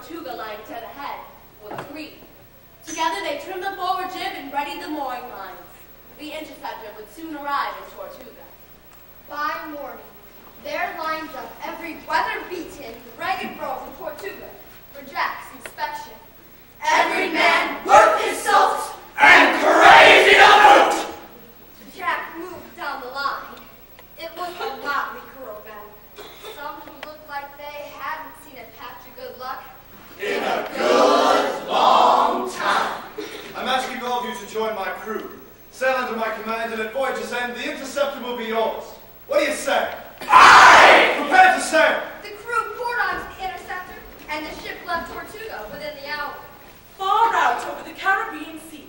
Tortuga lying dead ahead, was agreed. Together they trimmed the forward jib and readied the mooring lines. The interceptor would soon arrive in Tortuga. By morning, there lined up every weather-beaten, ragged bro from Tortuga for Jack's inspection. Every man worth his salt and crazy to boot. Jack moved down the line. It was a motley crew of men. Some who looked like they hadn't seen a patch of good luck in a good long time. I'm asking all of you to join my crew. Sail under my command, and at voyage's end, the interceptor will be yours. What do you say? Aye! Prepare to sail! The crew poured onto the interceptor, and the ship left Tortuga within the hour. Far out over the Caribbean Sea,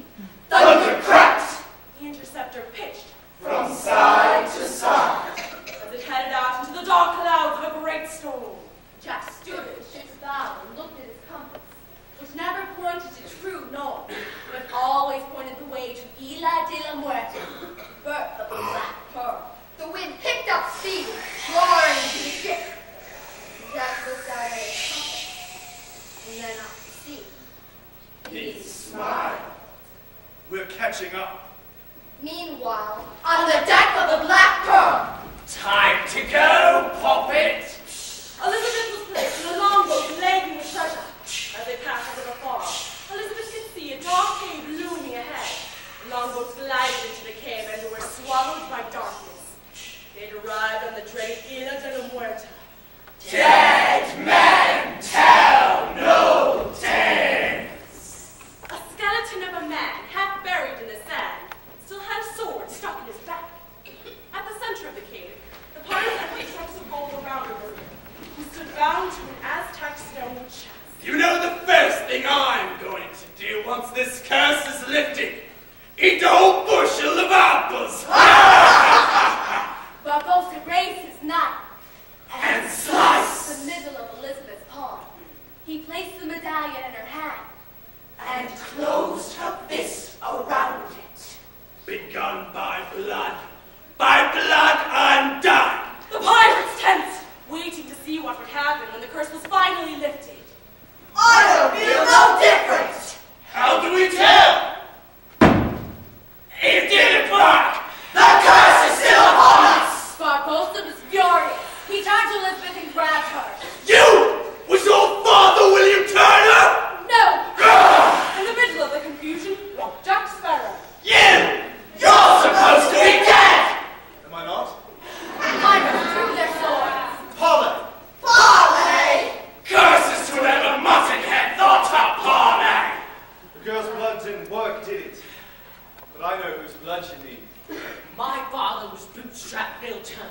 Thunder cracked the interceptor pitched from side to side as it headed out into the dark clouds of a great storm. Jack stood at the ship's bow and looked at his compass, which never pointed to true north, but always pointed the way to Isla de la Muerte, birth of the Black Pearl. The wind picked up speed, roaring into the ship. Jack looked out at his compass, and then out to sea. he smiled. We're catching up. Meanwhile, on the deck of the Black Pearl, Time to go, Poppet. Elizabeth was placed in a longboat laden with treasure. As they passed over the far, Elizabeth could see a dark cave looming ahead. The longboats glided into the cave and were swallowed by darkness. They had arrived on the dreaded Isla de la Muerta. Dead men tell no tales. A skeleton of a man, half buried in the sand, still had a sword stuck in his back. At the center of the cave, the pirates had placed trunks of gold around a river, who stood bound to an Aztec stone chest. You know the first thing I'm going to do once this curse is lifted? Eat a whole bushel of apples! Barbosa raised his knife And slice the middle of Elizabeth's palm. He placed the medallion in her hand and closed her fist around it. Begun by blood undone. The pirates tensed, waiting to see what would happen when the curse was finally lifted. I don't feel no difference. How do we tell? It didn't work. The curse is still upon us. Barbosa was furious. He turned to Elizabeth and grabbed her. You was your father, William Turner? No! In the middle of the confusion walked Jack Sparrow. You're supposed to be dead. Am I not? Pirates drew their swords. Polly! Parley! Curses to whoever muttonhead thought up parley. The girl's blood didn't work, did it? But I know whose blood you need. My father was Bootstrap Bill Turner.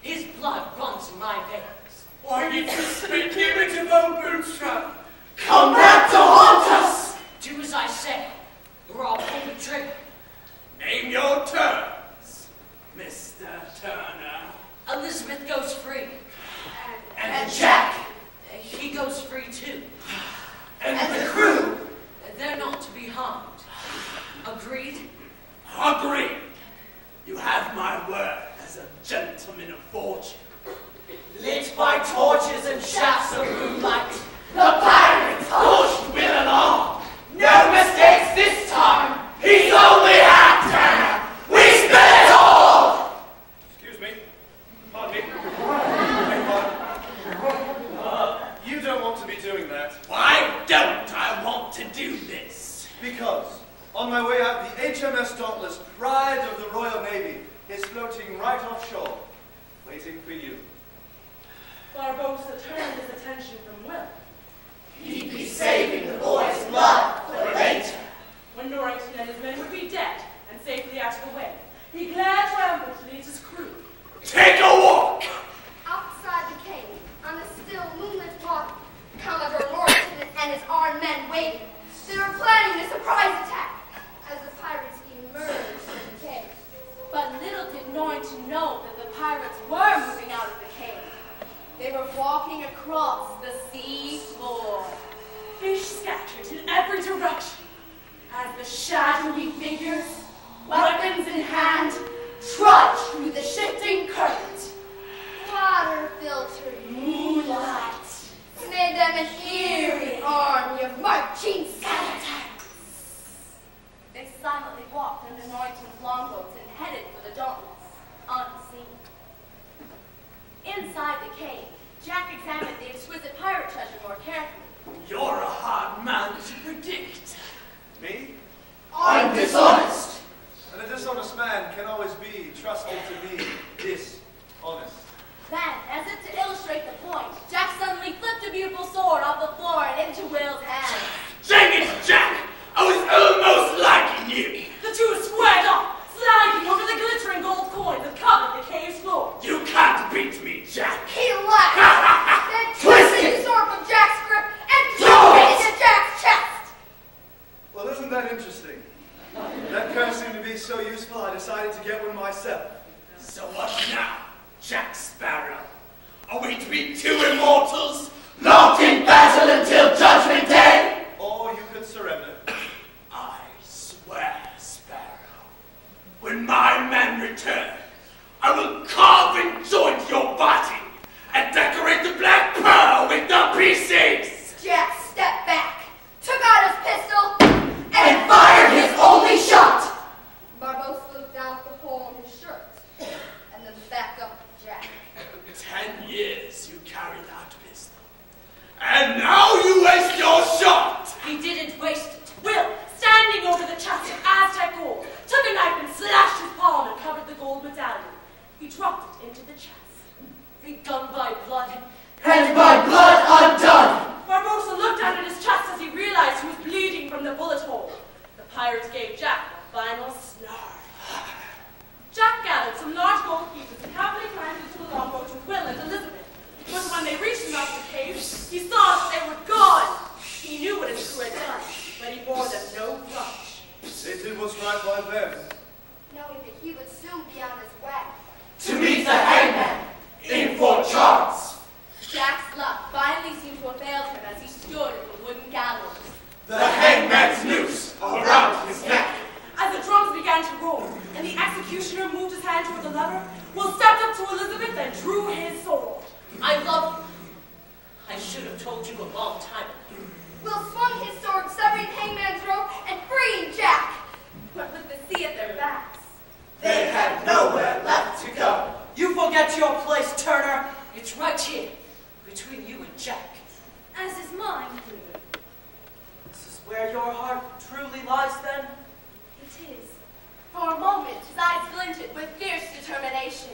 His blood runs in my veins. Why did you speak image of Bootstrap? Come back to haunt us! Do as I say, or I'll pull the trigger. Name your terms, Mr. Turner. Elizabeth goes free. And Jack. He goes free too. And the crew. They're not to be harmed. Agreed? Agreed. You have my word as a gentleman of fortune. Lit by torches and shafts of moonlight, The pirates pushed Will along. No mistakes this time. He's only half Turner. We spent it all. Excuse me. Pardon me. You don't want to be doing that. Why don't I want to do this? Because, on my way out, the HMS Dauntless, pride of the Royal Navy, is floating right offshore, waiting for you. Barbosa turned his attention from Will. He'd be saving the boy's blood for later. When Norrington and his men would be dead and safely out of the way, he glared triumphantly at his crew. Take a walk. outside the cave, on the still moonlit water, Commodore Norrington and his armed men waited. They were planning a surprise attack as the pirates emerged from the cave. But little did Norrington know that the pirates were moving out of the cave. They were walking across the sea floor. Fish scattered in every direction as the shadowy figures, weapons in hand, trudged through the shifting current. Water filtered moonlight made them an eerie availed him as he stood at the wooden gallows. The hangman's noose around his neck. As the drums began to roll, and the executioner moved his hand toward the lever, Will stepped up to Elizabeth and drew his sword. I love you. I should have told you a long time ago. Will swung his sword, severing Hangman's rope and freeing Jack. But with the sea at their backs, They had nowhere left to go. You forget your place, Turner. It's right here, between you and Jack. as is mine. This is where your heart truly lies, then? It is. For a moment, his eyes glinted with fierce determination.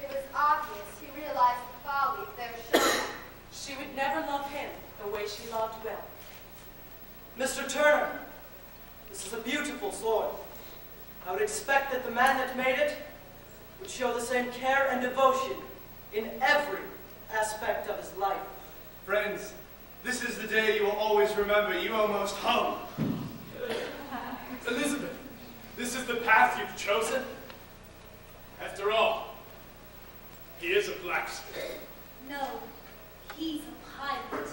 It was obvious he realized the folly of their showdown. She would never love him the way she loved Will. Mr. Turner, this is a beautiful sword. I would expect that the man that made it would show the same care and devotion in every aspect of his life. Friends, this is the day you will always remember. You almost hung. Elizabeth, this is the path you've chosen? After all, he is a blacksmith. No, he's a pilot.